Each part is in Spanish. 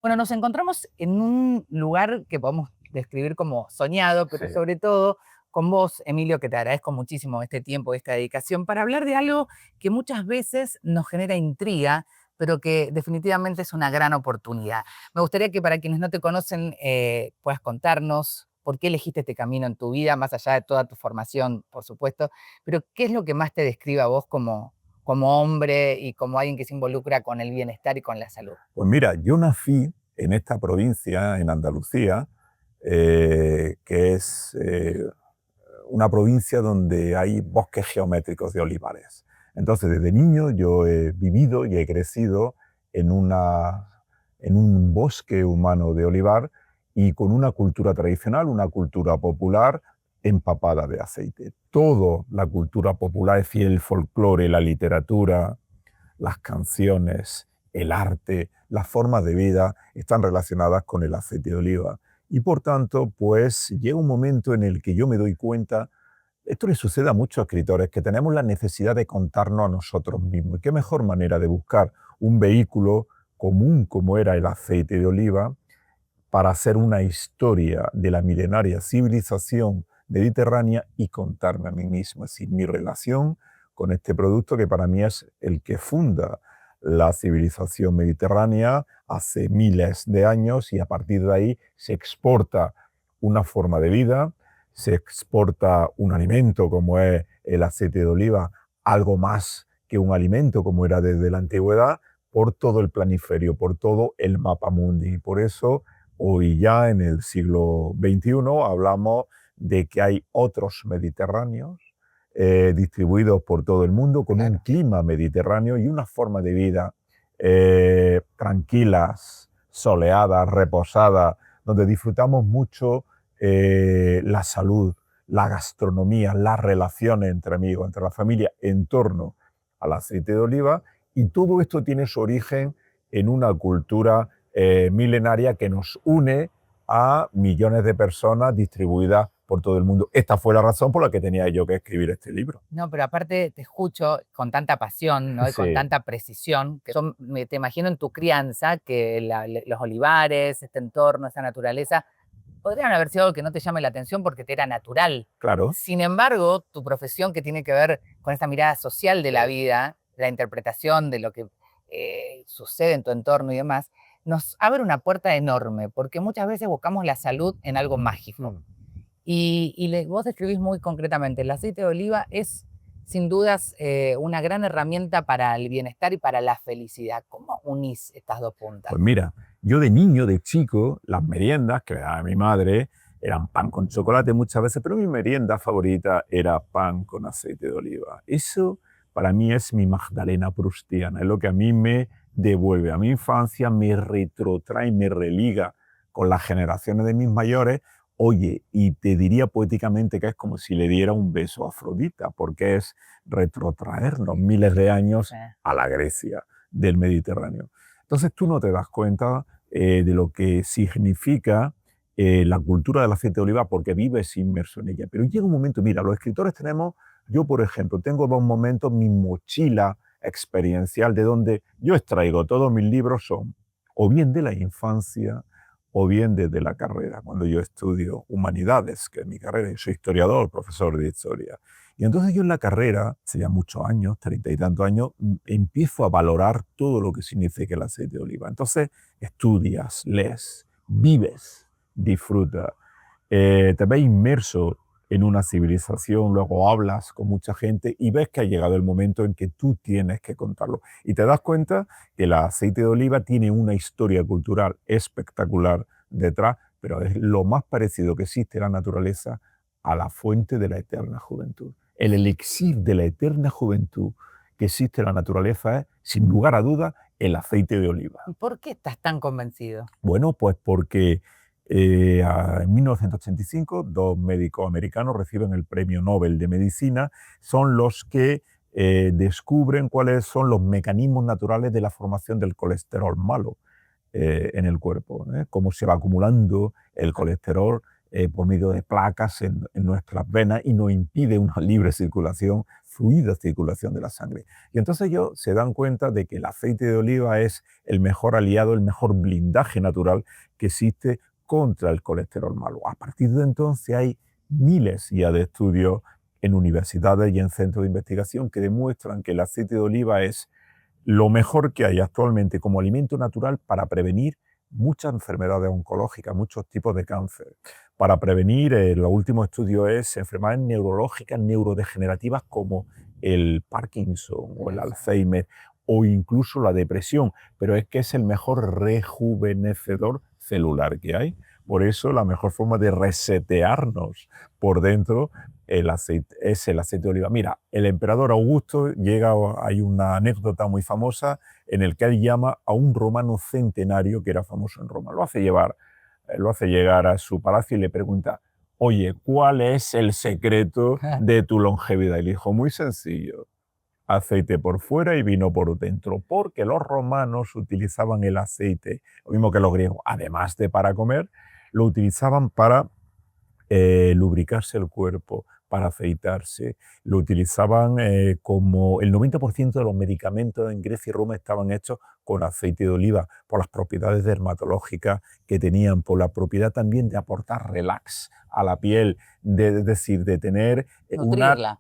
Bueno, nos encontramos en un lugar que podemos describir como soñado, pero Sí. sobre todo con vos, Emilio, que te agradezco muchísimo este tiempo, esta dedicación, para hablar de algo que muchas veces nos genera intriga, pero que definitivamente es una gran oportunidad. Me gustaría que para quienes no te conocen puedas contarnos por qué elegiste este camino en tu vida, más allá de toda tu formación, por supuesto, pero qué es lo que más te describe a vos como hombre y como alguien que se involucra con el bienestar y con la salud. Pues mira, yo nací en esta provincia, en Andalucía, que es una provincia donde hay bosques geométricos de olivares. Entonces, desde niño yo he vivido y he crecido en, en un bosque humano de olivar y con una cultura tradicional, una cultura popular empapada de aceite. Toda la cultura popular, es decir, el folclore, la literatura, las canciones, el arte, las formas de vida están relacionadas con el aceite de oliva. Y por tanto, pues llega un momento en el que yo me doy cuenta, esto le sucede a muchos escritores, que tenemos la necesidad de contarnos a nosotros mismos. ¿Y qué mejor manera de buscar un vehículo común como era el aceite de oliva para hacer una historia de la milenaria civilización mediterránea y contarme a mí mismo? Es decir, mi relación con este producto que para mí es el que funda la civilización mediterránea hace miles de años y a partir de ahí se exporta una forma de vida, se exporta un alimento como es el aceite de oliva, algo más que un alimento como era desde la antigüedad, por todo el planiferio, por todo el mapa mundi. Por eso hoy ya en el siglo XXI hablamos de que hay otros mediterráneos distribuidos por todo el mundo con un Claro. clima mediterráneo y una forma de vida tranquilas, soleadas, reposadas, donde disfrutamos mucho la salud, la gastronomía, las relaciones entre amigos, entre la familia, en torno al aceite de oliva. Y todo esto tiene su origen en una cultura milenaria que nos une a millones de personas distribuidas por todo el mundo. Esta fue la razón por la que tenía yo que escribir este libro. No, pero aparte te escucho con tanta pasión, ¿no? Y con Sí, tanta precisión, que te imagino en tu crianza que los olivares, este entorno, esa naturaleza, podrían haber sido algo que no te llame la atención porque te era natural. claro. Sin embargo, tu profesión que tiene que ver con esta mirada social de la vida, la interpretación de lo que sucede en tu entorno y demás, nos abre una puerta enorme, porque muchas veces buscamos la salud en algo mágico. Mm. Vos describís muy concretamente, el aceite de oliva es sin dudas una gran herramienta para el bienestar y para la felicidad. ¿Cómo unís estas dos puntas? Pues mira, yo de niño, de chico, las meriendas que me daba mi madre eran pan con chocolate muchas veces, pero mi merienda favorita era pan con aceite de oliva. Eso para mí es mi Magdalena prustiana, es lo que a mí me devuelve a mi infancia, me retrotrae, me religa con las generaciones de mis mayores. Oye, y te diría poéticamente que es como si le diera un beso a Afrodita, porque es retrotraernos miles de años Eh, a la Grecia del Mediterráneo. Entonces tú no te das cuenta de lo que significa la cultura del aceite de oliva porque vives inmerso en ella. Pero llega un momento, mira, los escritores tenemos, yo por ejemplo, tengo dos momentos, mi mochila experiencial de donde yo extraigo todos mis libros son o bien de la infancia o bien desde la carrera, cuando yo estudio humanidades, que es mi carrera, yo soy historiador, profesor de historia. Y entonces yo en la carrera, hace ya muchos años, 30 y tantos años, empiezo a valorar todo lo que significa el aceite de oliva. Entonces estudias, lees, vives, disfrutas, te ves inmerso en una civilización, luego hablas con mucha gente y ves que ha llegado el momento en que tú tienes que contarlo. Y te das cuenta que el aceite de oliva tiene una historia cultural espectacular detrás, pero es lo más parecido que existe en la naturaleza a la fuente de la eterna juventud. El elixir de la eterna juventud que existe en la naturaleza es, sin lugar a duda, el aceite de oliva. ¿Y por qué estás tan convencido? Bueno, pues porque en 1985 dos médicos americanos reciben el Premio Nobel de Medicina, son los que descubren cuáles son los mecanismos naturales de la formación del colesterol malo en el cuerpo, cómo se va acumulando el colesterol por medio de placas en nuestras venas y nos impide una libre circulación fluida circulación de la sangre. Y entonces ellos se dan cuenta de que el aceite de oliva es el mejor aliado, el mejor blindaje natural que existe contra el colesterol malo. A partir de entonces hay miles ya de estudios en universidades y en centros de investigación que demuestran que el aceite de oliva es lo mejor que hay actualmente como alimento natural para prevenir muchas enfermedades oncológicas, muchos tipos de cáncer. Para prevenir, los últimos estudios es enfermedades neurológicas, neurodegenerativas como el Parkinson o el Alzheimer o incluso la depresión, pero es que es el mejor rejuvenecedor celular que hay. Por eso la mejor forma de resetearnos por dentro es el aceite de oliva. Mira, el emperador Augusto hay una anécdota muy famosa en el que él llama a un romano centenario que era famoso en Roma. Lo hace llegar a su palacio y le pregunta: oye, ¿cuál es el secreto de tu longevidad? Y le dijo: muy sencillo, aceite por fuera y vino por dentro, porque los romanos utilizaban el aceite, lo mismo que los griegos, además de para comer, lo utilizaban para lubricarse el cuerpo, para afeitarse. Lo utilizaban como el 90% de los medicamentos en Grecia y Roma estaban hechos con aceite de oliva, por las propiedades dermatológicas que tenían, por la propiedad también de aportar relax a la piel, es decir, de tener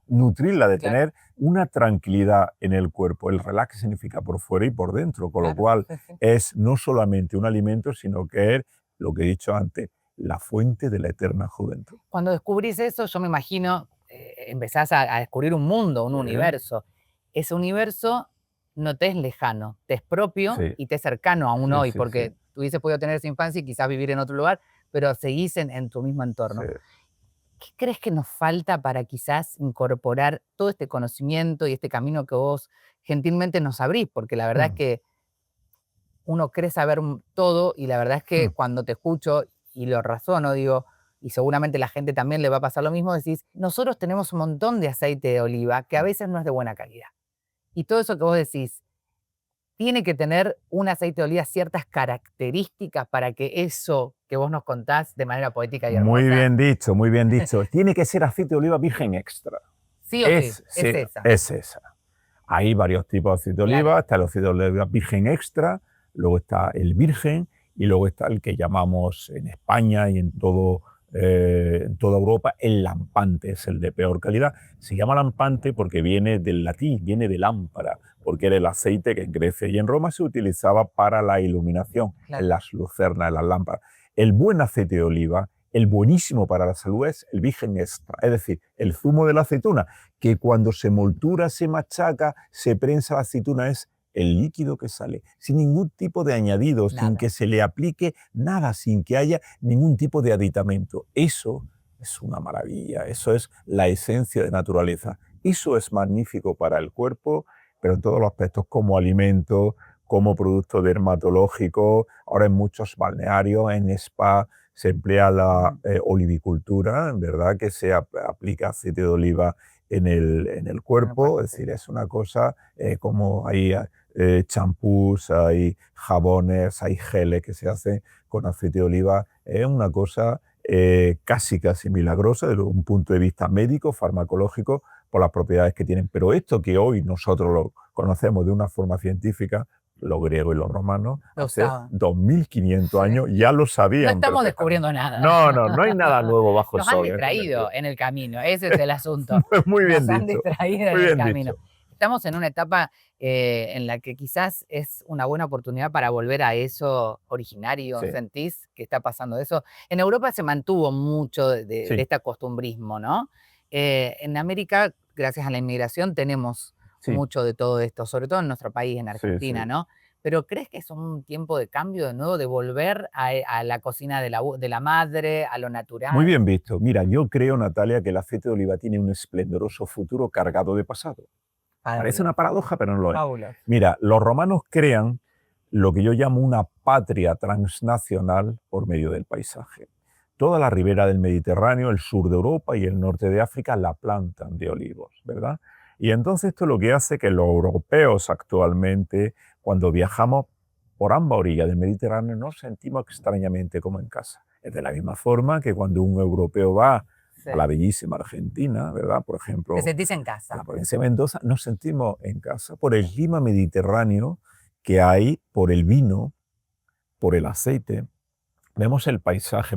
nutrirla, de tener una tranquilidad en el cuerpo. El relax significa por fuera y por dentro, con lo cual es no solamente un alimento, sino que es, lo que he dicho antes, la fuente de la eterna juventud. Cuando descubrís eso, yo me imagino, empezás a descubrir un mundo, un universo. Ese universo no te es lejano, te es propio y te es cercano aún hoy, porque tú hubieses podido tener esa infancia y quizás vivir en otro lugar, pero seguís en tu mismo entorno. ¿Qué crees que nos falta para quizás incorporar todo este conocimiento y este camino que vos gentilmente nos abrís? Porque la verdad es que uno cree saber todo y la verdad es que cuando te escucho y lo razono, digo, y seguramente la gente también le va a pasar lo mismo, decís, nosotros tenemos un montón de aceite de oliva que a veces no es de buena calidad. Y todo eso que vos decís, tiene que tener un aceite de oliva ciertas características para que eso que vos nos contás de manera poética y hermosa. Muy bien dicho, muy bien dicho. Tiene que ser aceite de oliva virgen extra. Sí o sí, es esa. Es esa. Hay varios tipos de aceite de oliva, está el aceite de oliva virgen extra, luego está el virgen y luego está el que llamamos en España y en toda Europa el lampante, es el de peor calidad. Se llama lampante porque viene del latín, viene de lámpara, porque era el aceite que en Grecia y en Roma se utilizaba para la iluminación, en las lucernas, en las lámparas. El buen aceite de oliva, el buenísimo para la salud, es el virgen extra, es decir, el zumo de la aceituna, que cuando se moltura, se machaca, se prensa la aceituna, es el líquido que sale, sin ningún tipo de añadido, sin que se le aplique nada, sin que haya ningún tipo de aditamento. Eso es una maravilla, eso es la esencia de naturaleza. Eso es magnífico para el cuerpo, pero en todos los aspectos, como alimento, como producto dermatológico. Ahora en muchos balnearios, en spa, se emplea la olivicultura, en verdad, que se aplica aceite de oliva en el cuerpo, es decir, es una cosa como hay champús, hay jabones, hay geles que se hacen con aceite de oliva, es una cosa casi milagrosa desde un punto de vista médico, farmacológico, por las propiedades que tienen. Pero esto que hoy nosotros lo conocemos de una forma científica, los griegos y los romanos, hace 2500 años ya lo sabían. No estamos descubriendo nada. No hay nada nuevo bajo el sol. Nos han distraído en el camino, ese es el asunto. Muy bien Nos han dicho. distraído en el camino. Estamos en una etapa en la que quizás es una buena oportunidad para volver a eso originario. ¿Sentís que está pasando eso? En Europa se mantuvo mucho de este costumbrismo, ¿no? En América, gracias a la inmigración, tenemos mucho de todo esto, sobre todo en nuestro país, en Argentina, ¿no? Pero ¿crees que es un tiempo de cambio de nuevo, de volver a la cocina de la madre, a lo natural? Muy bien visto. Mira, yo creo, Natalia, que el aceite de oliva tiene un esplendoroso futuro cargado de pasado. Parece una paradoja, pero no lo es. Mira, los romanos crean lo que yo llamo una patria transnacional por medio del paisaje. Toda la ribera del Mediterráneo, el sur de Europa y el norte de África la plantan de olivos, ¿verdad? Y entonces esto es lo que hace que los europeos actualmente, cuando viajamos por ambas orillas del Mediterráneo, nos sentimos extrañamente como en casa. Es de la misma forma que cuando un europeo va Sí. a la bellísima Argentina, ¿verdad? Por Te ejemplo, sentís en a casa. la provincia de Mendoza, nos sentimos en casa por el clima mediterráneo que hay, por el vino, por el aceite. Vemos el paisaje,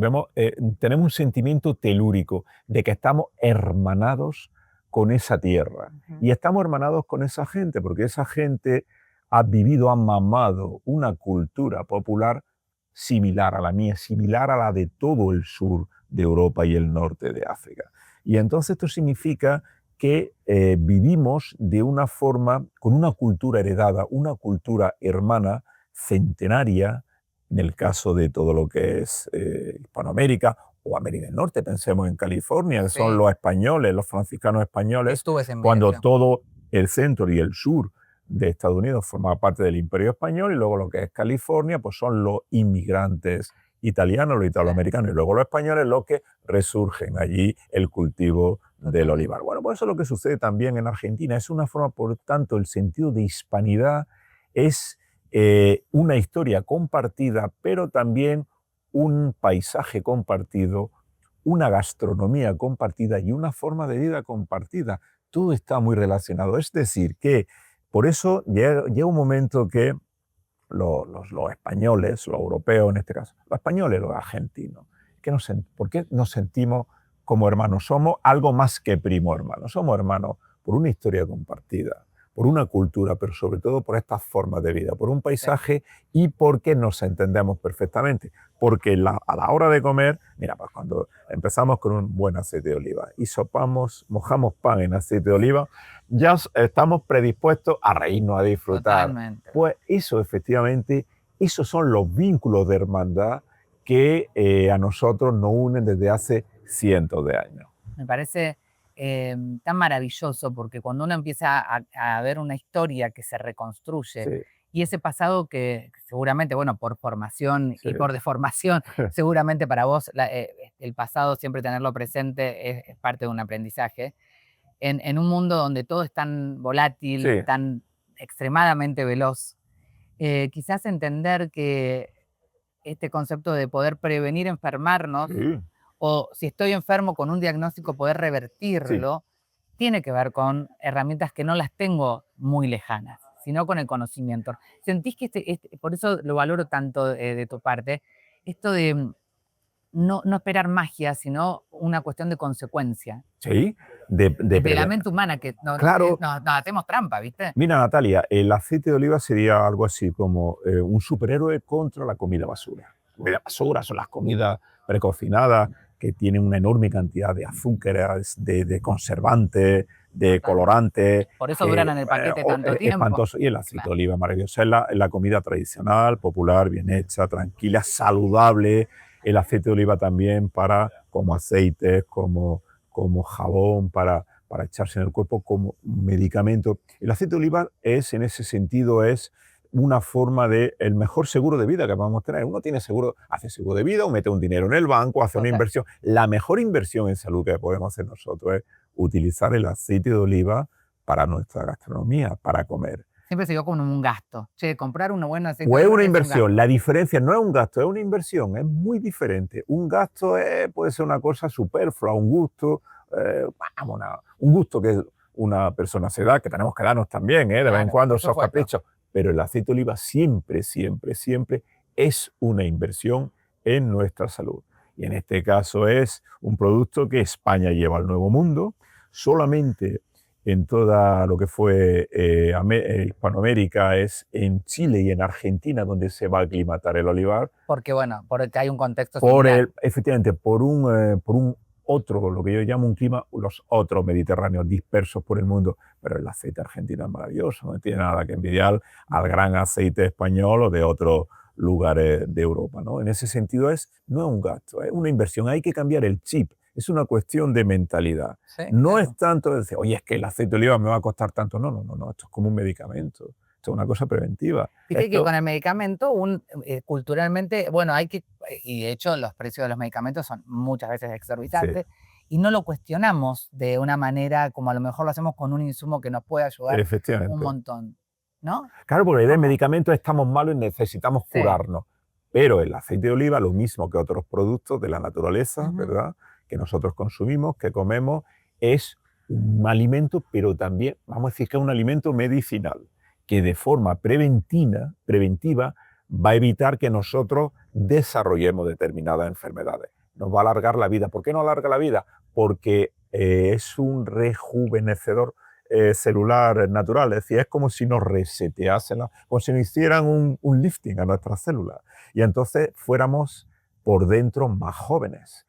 tenemos un sentimiento telúrico de que estamos hermanados con esa tierra. Ujú. Y estamos hermanados con esa gente, porque esa gente ha vivido, ha mamado una cultura popular similar a la mía, similar a la de todo el sur de Europa y el norte de África. Y entonces esto significa que vivimos de una forma, con una cultura heredada, una cultura hermana, centenaria, en el caso de todo lo que es Hispanoamérica o América del Norte, pensemos en California, que son Sí, los españoles, los franciscanos españoles, estuve en cuando Venecia. todo el centro y el sur de Estados Unidos formaba parte del Imperio Español, y luego lo que es California, pues son los inmigrantes italianos, los Sí, italoamericanos, y luego los españoles los que resurgen allí el cultivo del totalmente. olivar. Bueno, pues eso es lo que sucede también en Argentina. Es una forma, por tanto, el sentido de hispanidad es una historia compartida, pero también un paisaje compartido, una gastronomía compartida y una forma de vida compartida. Todo está muy relacionado. Es decir, que por eso llega un momento que los españoles, los europeos en este caso, los españoles, los argentinos, ¿por qué nos sentimos como hermanos? Somos algo más que primo hermanos, somos hermanos por una historia compartida, por una cultura, pero sobre todo por estas formas de vida, por un Sí. paisaje y porque nos entendemos perfectamente. Porque a la hora de comer, mira, pues cuando empezamos con un buen aceite de oliva y mojamos pan en aceite de oliva, ya estamos predispuestos a reírnos, a disfrutar. Totalmente. Pues eso, efectivamente, esos son los vínculos de hermandad que a nosotros nos unen desde hace cientos de años. Me parece tan maravilloso porque cuando uno empieza a ver una historia que se reconstruye Sí, y ese pasado que seguramente, bueno, por formación sí, y por deformación, seguramente para vos el pasado siempre tenerlo presente es parte de un aprendizaje. En un mundo donde todo es tan volátil, sí, tan extremadamente veloz, quizás entender que este concepto de poder prevenir enfermarnos sí, o si estoy enfermo con un diagnóstico poder sí. revertirlo, tiene que ver con herramientas que no las tengo muy lejanas, sino con el conocimiento. ¿Sentís que por eso lo valoro tanto de tu parte, esto de no esperar magia, sino una cuestión de consecuencia, Sí, de la mente humana, que Claro, nos hacemos trampa, ¿viste? mira, Natalia, el aceite de oliva sería algo así como un superhéroe contra la comida basura. La comida basura son las comidas precocinadas que tienen una enorme cantidad de azúcares, de conservantes, de Totalmente. colorantes, Por eso duran en el paquete tanto tiempo. espantoso. Y el aceite de Claro. oliva maravilloso. Es la comida tradicional, popular, bien hecha, tranquila, saludable. El aceite de oliva también como aceite, como jabón, para echarse en el cuerpo como medicamento. El aceite de oliva en ese sentido, es una forma de el mejor seguro de vida que podemos tener. Uno tiene seguro, hace seguro de vida, o mete un dinero en el banco, hace una Total. inversión. La mejor inversión en salud que podemos hacer nosotros es utilizar el aceite de oliva para nuestra gastronomía, para comer. Siempre se vio como un gasto. Che, comprar una buena aceite de Pues es oliva una es un inversión. gasto. La diferencia no es un gasto, es una inversión. Es muy diferente. Un gasto puede ser una cosa superflua, un gusto, un gusto que una persona se da, que tenemos que darnos también, de vez en Claro, cuando, por esos supuesto. caprichos. Pero el aceite de oliva siempre, siempre, siempre es una inversión en nuestra salud. Y en este caso es un producto que España lleva al Nuevo Mundo. Solamente en toda lo que fue Hispanoamérica, es en Chile y en Argentina donde se va a aclimatar el olivar, Porque, bueno, porque hay un contexto similar. efectivamente, por un otro, lo que yo llamo un clima, los otros mediterráneos dispersos por el mundo. Pero el aceite argentino es maravilloso, no tiene nada que envidiar al gran aceite español o de otros lugares de Europa, ¿no? En ese sentido, no es un gasto, es una inversión. Hay que cambiar el chip, es una cuestión de mentalidad. Sí, No es claro. tanto decir, oye, es que el aceite de oliva me va a costar tanto. No, no, no, no, esto es como un medicamento, esto es una cosa preventiva. Viste que con el medicamento, culturalmente, bueno, y de hecho los precios de los medicamentos son muchas veces Sí, exorbitantes, y no lo cuestionamos de una manera como a lo mejor lo hacemos con un insumo que nos puede ayudar un efectivamente. montón, ¿no? Claro, porque la idea del Como, medicamento es estamos malos y necesitamos sí. curarnos. Pero el aceite de oliva, lo mismo que otros productos de la naturaleza, Ujú. ¿verdad? que nosotros consumimos, que comemos, es un alimento, pero también, vamos a decir que es un alimento medicinal, que de forma preventiva va a evitar que nosotros desarrollemos determinadas enfermedades. Nos va a alargar la vida. ¿Por qué nos alarga la vida? Porque es un rejuvenecedor celular natural, es decir, es como si nos reseteasen, como si nos hicieran un lifting a nuestras células y entonces fuéramos por dentro más jóvenes.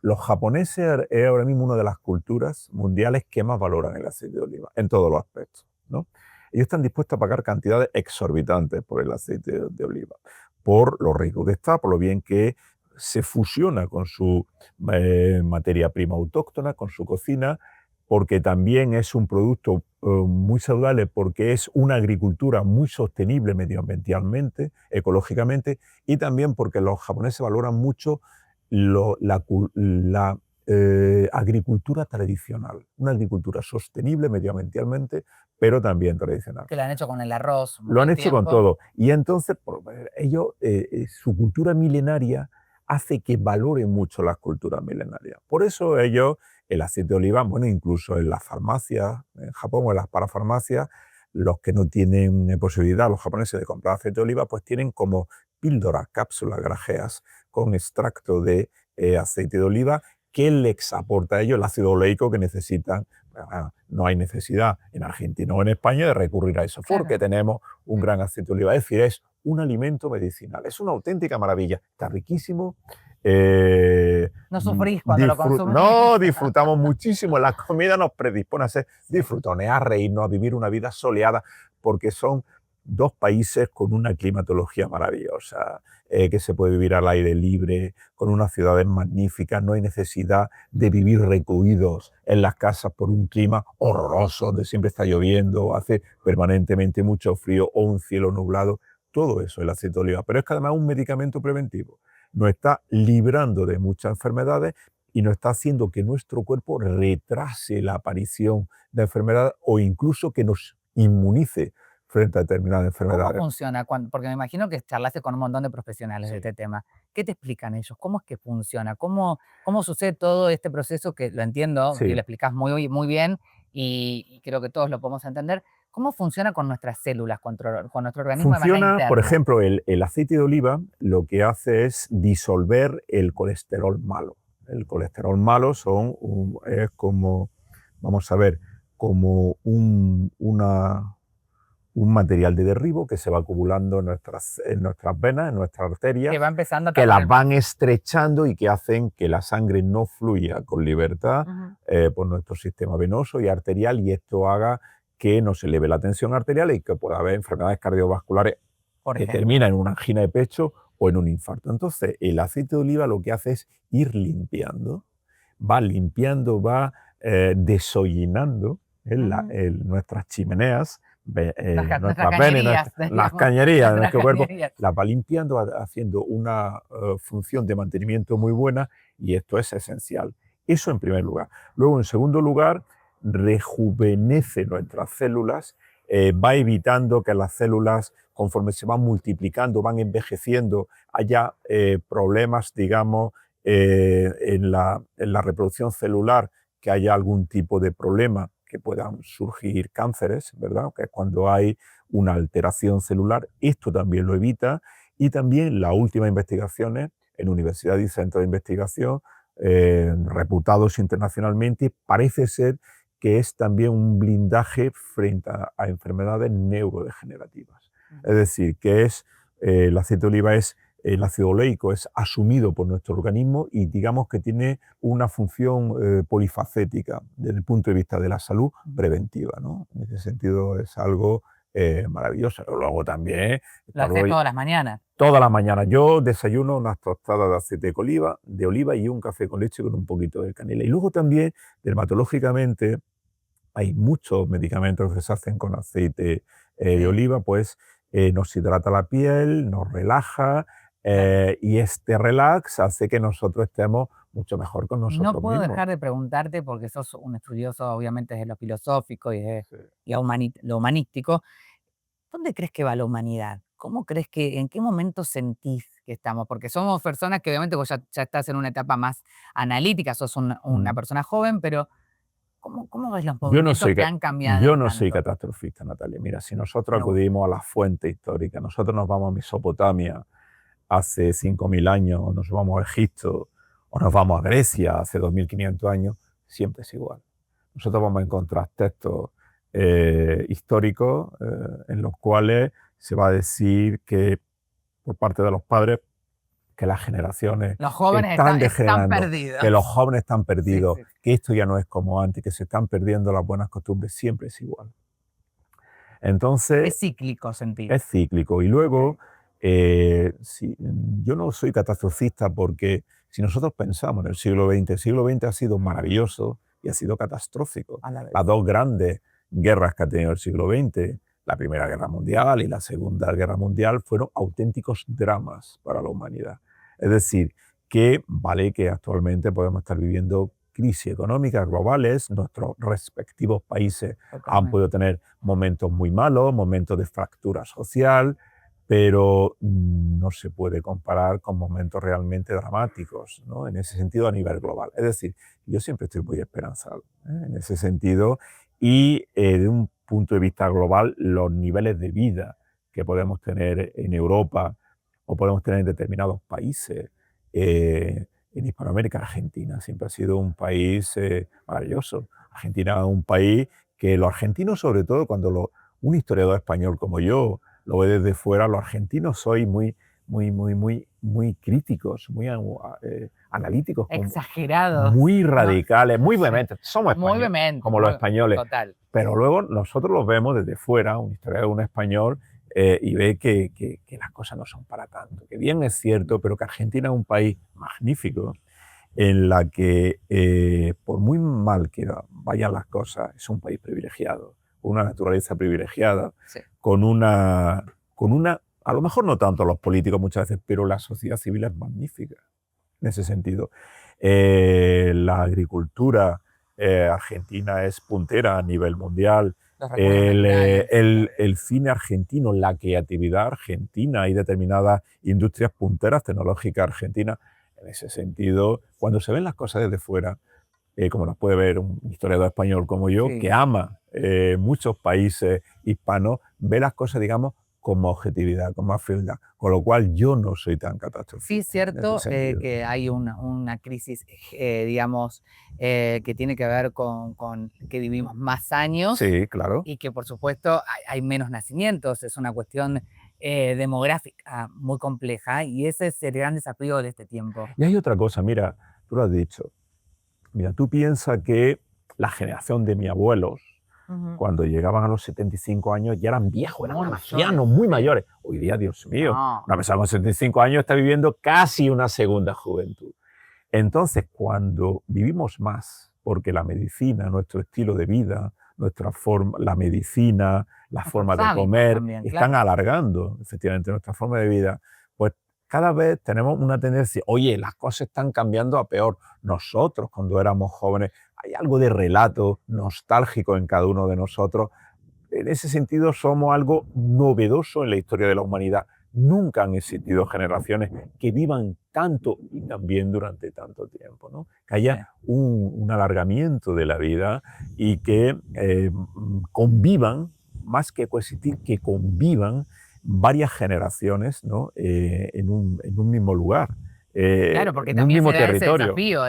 Los japoneses es ahora mismo una de las culturas mundiales que más valoran el aceite de oliva, en todos los aspectos, ¿no? Ellos están dispuestos a pagar cantidades exorbitantes por el aceite de oliva, por lo rico que está, por lo bien que se fusiona con su materia prima autóctona, con su cocina, porque también es un producto muy saludable, porque es una agricultura muy sostenible medioambientalmente, ecológicamente, y también porque los japoneses valoran mucho la agricultura tradicional, una agricultura sostenible medioambientalmente, pero también tradicional. Que lo han hecho con el arroz Lo mucho han hecho con tiempo. todo. Y entonces, ellos, su cultura milenaria hace que valoren mucho las culturas milenarias. Por eso ellos, el aceite de oliva, bueno, incluso en las farmacias, en Japón o en las parafarmacias, los que no tienen posibilidad, los japoneses, de comprar aceite de oliva, pues tienen como píldoras, cápsulas grajeas con extracto de aceite de oliva que les aporta a ellos el ácido oleico que necesitan. No hay necesidad en Argentina o en España de recurrir a eso, Claro. porque tenemos un gran aceite de oliva. Es decir, es un alimento medicinal, es una auténtica maravilla, está riquísimo. No sufrís cuando lo consumís. No, disfrutamos muchísimo, la comida nos predispone a ser disfrutones, a reírnos, a vivir una vida soleada, porque son dos países con una climatología maravillosa, que se puede vivir al aire libre, con unas ciudades magníficas, no hay necesidad de vivir recluidos en las casas por un clima horroroso, donde siempre está lloviendo, hace permanentemente mucho frío o un cielo nublado. Todo eso, el aceite de oliva. Pero es que además es un medicamento preventivo. Nos está librando de muchas enfermedades y nos está haciendo que nuestro cuerpo retrase la aparición de enfermedades o incluso que nos inmunice frente a determinadas ¿Cómo enfermedades. funciona? Porque me imagino que charlaste con un montón de profesionales de Sí. este tema. ¿Qué te explican ellos? ¿Cómo es que funciona? ¿Cómo sucede todo este proceso que lo entiendo y Sí. lo explicás muy bien y creo que todos lo podemos entender? ¿Cómo funciona con nuestras células, con nuestro organismo de manera Funciona, por interna? ejemplo, el aceite de oliva lo que hace es disolver el colesterol malo. El colesterol malo es como, vamos a ver, como un material de derribo que se va acumulando en nuestras venas, en nuestras Que arterias, va empezando a que tapar las el... van estrechando y que hacen que la sangre no fluya con libertad Ujú. por nuestro sistema venoso y arterial, y esto haga que no se eleve la tensión arterial y que pueda haber enfermedades cardiovasculares Por que ejemplo. terminan en una angina de pecho o en un infarto. Entonces, el aceite de oliva lo que hace es ir limpiando, va desollinando Ujú. nuestras chimeneas, Nuestras nuestras venas, cañerías, las digamos, cañerías de nuestras nuestro cuerpo, cañerías. las va limpiando, va haciendo una función de mantenimiento muy buena, y esto es esencial. Eso en primer lugar. Luego, en segundo lugar, rejuvenece nuestras células, va evitando que las células, conforme se van multiplicando, van envejeciendo, haya problemas, digamos, en la reproducción celular, que haya algún tipo de problema, que puedan surgir cánceres, ¿verdad? Que es cuando hay una alteración celular. Esto también lo evita. Y también las últimas investigaciones en universidades y centros de investigación reputados internacionalmente, parece ser que es también un blindaje frente a enfermedades neurodegenerativas. Es decir, que el aceite de oliva el ácido oleico es asumido por nuestro organismo y digamos que tiene una función polifacética desde el punto de vista de la salud preventiva, ¿no? En ese sentido es algo maravilloso. Luego también, Lo haces todas las mañanas. toda la mañana yo desayuno unas tostadas de aceite de oliva y un café con leche con un poquito de canela. Y luego también, dermatológicamente, hay muchos medicamentos que se hacen con aceite de Sí, oliva, pues nos hidrata la piel, nos relaja, claro. y este relax hace que nosotros estemos mucho mejor con No nosotros puedo mismos. dejar de preguntarte, porque sos un estudioso, obviamente, de lo filosófico Sí. y lo humanístico. ¿Dónde crees que va la humanidad? ¿cómo crees en qué momento sentís que estamos? Porque somos personas que obviamente vos ya estás en una etapa más analítica, sos una Mm. persona joven, pero ¿cómo ves los Yo no movimientos soy, que ca- han yo cambiado no soy tanto? catastrofista, Natalia. Mira, si nosotros Me gusta. acudimos a la fuente histórica, nosotros nos vamos a Mesopotamia hace 5.000 años, o nos vamos a Egipto, o nos vamos a Grecia hace 2.500 años, siempre es igual. Nosotros vamos a encontrar textos históricos en los cuales se va a decir que por parte de los padres que las generaciones Los jóvenes están están degenerando, perdidos. que los jóvenes están Sí, perdidos, sí. que esto ya no es como antes, que se están perdiendo las buenas costumbres, siempre es igual. Entonces, Es cíclico sentir. es cíclico. Y luego, yo no soy catastrofista porque si nosotros pensamos en el siglo XX ha sido maravilloso y ha sido catastrófico. A la vez. Las dos grandes guerras que ha tenido el siglo XX, la Primera Guerra Mundial y la Segunda Guerra Mundial, fueron auténticos dramas para la humanidad. Es decir, que vale que actualmente podemos estar viviendo crisis económicas globales, nuestros respectivos países han Totalmente. podido tener momentos muy malos, momentos de fractura social, pero no se puede comparar con momentos realmente dramáticos, ¿no? En ese sentido a nivel global. Es decir, yo siempre estoy muy esperanzado, en ese sentido, y de un punto de vista global, los niveles de vida que podemos tener en Europa o podemos tener en determinados países, en Hispanoamérica, Argentina siempre ha sido un país maravilloso. Argentina es un país que los argentinos, sobre todo un historiador español como yo lo ve desde fuera, los argentinos sois muy críticos, muy analíticos, Exagerados. muy ¿no? radicales, muy Sí. vehementes. Somos Muy españoles, vehemente. como los españoles. Total. Pero luego nosotros los vemos desde fuera, un historiador, un español, y ve que las cosas no son para tanto. Que bien es cierto, pero que Argentina es un país magnífico, en la que, por muy mal que vayan las cosas, es un país privilegiado, con una naturaleza privilegiada, Sí. con una, a lo mejor no tanto los políticos muchas veces, pero la sociedad civil es magnífica en ese sentido. La agricultura argentina es puntera a nivel mundial. Los recursos naturales. El cine argentino, la creatividad argentina, hay determinadas industrias punteras tecnológicas argentinas. En ese sentido, cuando se ven las cosas desde fuera, como las puede ver un historiador español como yo, Sí. que ama muchos países hispanos, ve las cosas, digamos, con más objetividad, con más frialdad. Con lo cual yo no soy tan catastrófico. Sí, es cierto que hay una crisis, digamos, que tiene que ver con que vivimos más años. Sí, claro. Y que por supuesto hay menos nacimientos, es una cuestión demográfica muy compleja y ese es el gran desafío de este tiempo. Y hay otra cosa, mira, tú lo has dicho. Mira, tú piensas que la generación de mis abuelos, cuando llegaban a los 75 años, ya eran viejos, eran ancianos, muy mayores. Hoy día, Dios mío, una persona con 75 años está viviendo casi una segunda juventud. Entonces, cuando vivimos más, porque la medicina, nuestro estilo de vida, la medicina, la forma de comer, también, están claro. alargando efectivamente nuestra forma de vida, pues cada vez tenemos una tendencia, oye, las cosas están cambiando a peor. Nosotros, cuando éramos jóvenes, hay algo de relato nostálgico en cada uno de nosotros. En ese sentido, somos algo novedoso en la historia de la humanidad. Nunca han existido generaciones que vivan tanto y también durante tanto tiempo, ¿no? Que haya un alargamiento de la vida y que convivan, más que coexistir, que convivan varias generaciones, ¿no? En un mismo lugar, Claro, porque en un también mismo se da ese territorio. desafío,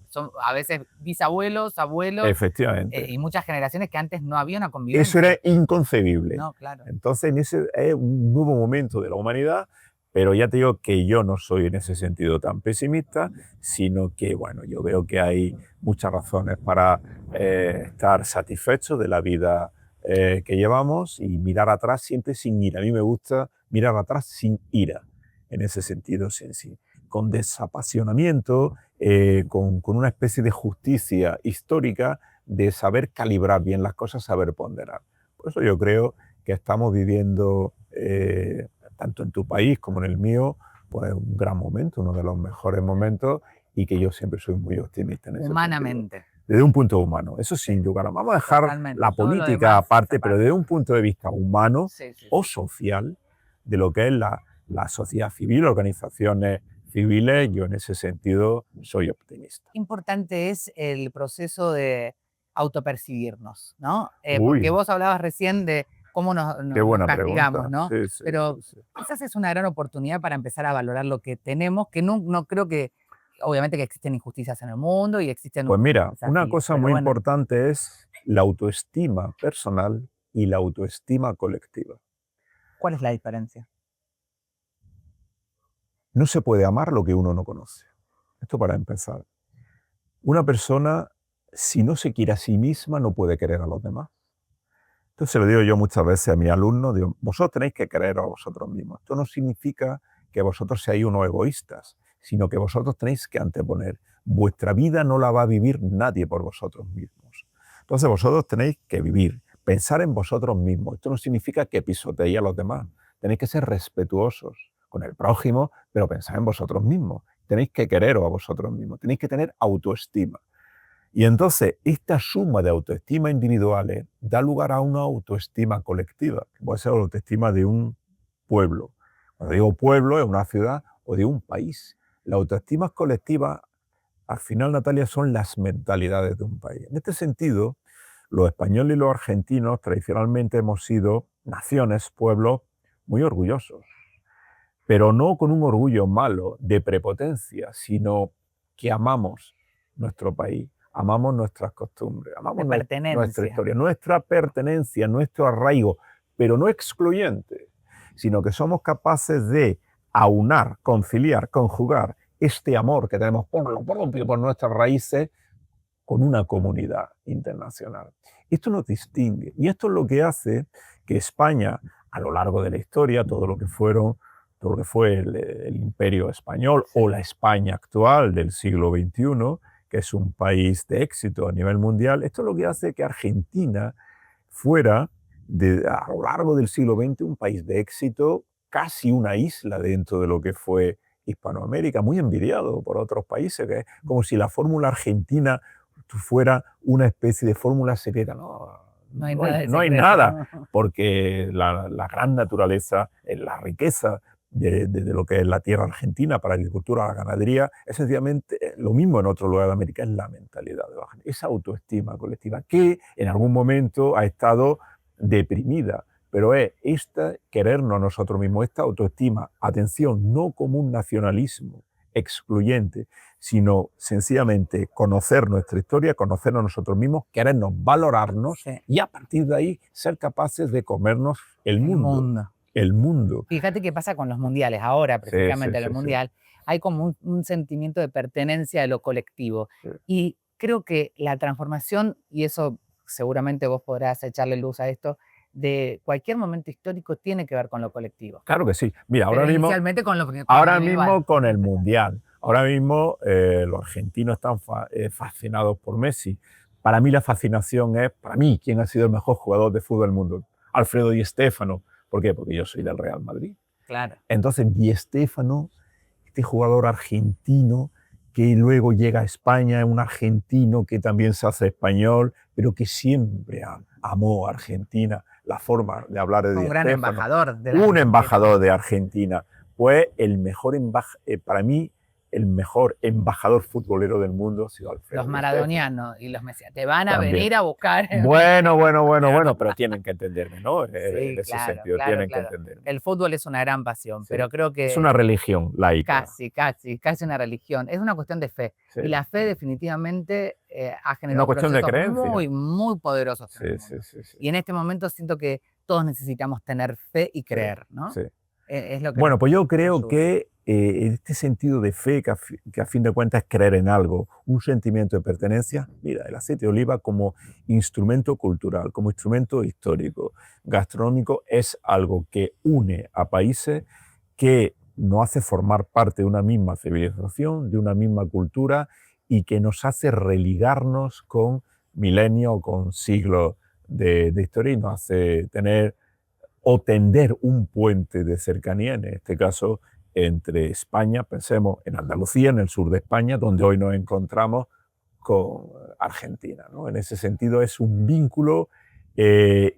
son a veces bisabuelos, abuelos, Efectivamente. y muchas generaciones que antes no había una convivencia. Eso era inconcebible. No, claro. Entonces, en ese es un nuevo momento de la humanidad, pero ya te digo que yo no soy en ese sentido tan pesimista, sino que, bueno, yo veo que hay muchas razones para estar satisfechos de la vida que llevamos y mirar atrás siempre sin ira. A mí me gusta mirar atrás sin ira, en ese sentido, con desapasionamiento, con una especie de justicia histórica de saber calibrar bien las cosas, saber ponderar. Por eso yo creo que estamos viviendo, tanto en tu país como en el mío, pues un gran momento, uno de los mejores momentos, y que yo siempre soy muy optimista en ese Humanamente. sentido. Desde un punto humano, eso sin lugar a... Vamos a dejar Totalmente. la Todo lo política demás, aparte, pero desde un punto de vista humano Sí, sí, o sí. social, de lo que es la sociedad civil, organizaciones civiles. Yo en ese sentido soy optimista. Importante es el proceso de autopercibirnos, ¿no? Porque Uy, vos hablabas recién de cómo qué nos buena castigamos, pregunta. ¿no? Sí, sí, Pero sí, sí. quizás es una gran oportunidad para empezar a valorar lo que tenemos, que no creo que, obviamente que existen injusticias en el mundo y existen Pues mira, una desafíos, cosa pero muy bueno, importante es la autoestima personal y la autoestima colectiva. ¿cuál es la diferencia? No se puede amar lo que uno no conoce. Esto para empezar. Una persona, si no se quiere a sí misma, no puede querer a los demás. Entonces se lo digo yo muchas veces a mis alumnos, digo, vosotros tenéis que querer a vosotros mismos. Esto no significa que vosotros seáis unos egoístas, sino que vosotros tenéis que anteponer. Vuestra vida no la va a vivir nadie por vosotros mismos. Entonces vosotros tenéis que vivir, pensar en vosotros mismos. Esto no significa que pisoteéis a los demás. Tenéis que ser respetuosos con el prójimo, pero pensad en vosotros mismos. Tenéis que quereros a vosotros mismos. Tenéis que tener autoestima. Y entonces esta suma de autoestima individuales da lugar a una autoestima colectiva, que puede ser la autoestima de un pueblo. Cuando digo pueblo, es una ciudad o de un país. La autoestima colectiva, al final, Natalia, son las mentalidades de un país. En este sentido, los españoles y los argentinos tradicionalmente hemos sido naciones, pueblos muy orgullosos, pero no con un orgullo malo de prepotencia, sino que amamos nuestro país, amamos nuestras costumbres, amamos De nuestra pertenencia. historia, nuestra pertenencia, nuestro arraigo, pero no excluyente, sino que somos capaces de aunar, conciliar, conjugar este amor que tenemos por lo propio, por nuestras raíces, con una comunidad internacional. Esto nos distingue y esto es lo que hace que España, a lo largo de la historia, todo lo que fue el Imperio Español o la España actual del siglo XXI, que es un país de éxito a nivel mundial, esto es lo que hace que Argentina fuera, a lo largo del siglo XX, un país de éxito, casi una isla dentro de lo que fue Hispanoamérica, muy envidiado por otros países, que es como si la fórmula argentina fuera una especie de fórmula secreta. No, No hay nada de no hay secreto. nada, porque la gran naturaleza, la riqueza de lo que es la tierra argentina para la agricultura, la ganadería, es sencillamente lo mismo en otro lugar de América, es la mentalidad de la gente, esa autoestima colectiva que en algún momento ha estado deprimida, pero es esta querernos a nosotros mismos, esta autoestima, atención, no como un nacionalismo excluyente, sino sencillamente conocer nuestra historia, conocernos nosotros mismos, querernos, valorarnos Sí, y a partir de ahí ser capaces de comernos el el mundo. mundo. El mundo. Fíjate qué pasa con los mundiales. Ahora, Sí, sí, precisamente en el sí, sí, mundial, hay como un sentimiento de pertenencia de lo colectivo. sí. Y creo que la transformación, y eso seguramente vos podrás echarle luz a esto, de cualquier momento histórico tiene que ver con lo colectivo. Claro que sí. Mira, Pero ahora mismo, inicialmente con lo individual. con el Mundial, ahora mismo los argentinos están fascinados por Messi. Para mí la fascinación es, para mí, ¿quién ha sido el mejor jugador de fútbol del mundo? Alfredo Di Stéfano. ¿Por qué? Porque yo soy del Real Madrid. Claro. Entonces, Di Stéfano, este jugador argentino que luego llega a España, es un argentino que también se hace español, pero que siempre amó a Argentina, la forma de hablar de Di Un gran Stéfano. embajador de Un embajador de Argentina. Pues el mejor para mí, el mejor embajador futbolero del mundo ha sido Alfredo Los Di Stéfano. maradonianos y los mesías te van a También. venir a buscar. Bueno, pero tienen que entenderme, ¿no? Sí, En ese claro, sentido, claro, tienen que claro. entenderme. El fútbol es una gran pasión, Sí. pero creo Es una que religión laica. casi una religión. Es una cuestión de fe. Sí. Y la fe definitivamente ha Una generado cuestión de procesos creencia. muy poderosos en Sí, el sí, mundo. sí, sí. Y en este momento siento que todos necesitamos tener fe y creer, ¿no? Sí. Es lo que Bueno, nos pues yo creo ayuda. que en este sentido de fe, que a fin de cuentas es creer en algo, un sentimiento de pertenencia, mira, el aceite de oliva como instrumento cultural, como instrumento histórico, gastronómico, es algo que une a países, que nos hace formar parte de una misma civilización, de una misma cultura y que nos hace religarnos con milenios o con siglos de historia y nos hace tener o tender un puente de cercanía, en este caso entre España, pensemos en Andalucía, en el sur de España, donde hoy nos encontramos con Argentina, ¿no? En ese sentido es un vínculo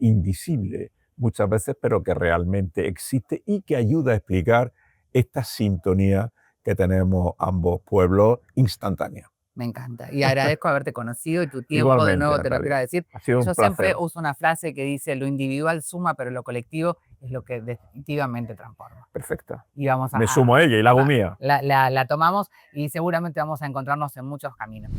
invisible, muchas veces, pero que realmente existe y que ayuda a explicar esta sintonía que tenemos ambos pueblos instantánea. Me encanta. Y agradezco haberte conocido y tu tiempo, de Igualmente, nuevo te lo quiero Natalia. decir. Ha sido un Yo siempre placer. uso una frase que dice, lo individual suma, pero lo colectivo es lo que definitivamente transforma. Perfecta. Y vamos Me sumo a ella y la hago mía. la tomamos y seguramente vamos a encontrarnos en muchos caminos.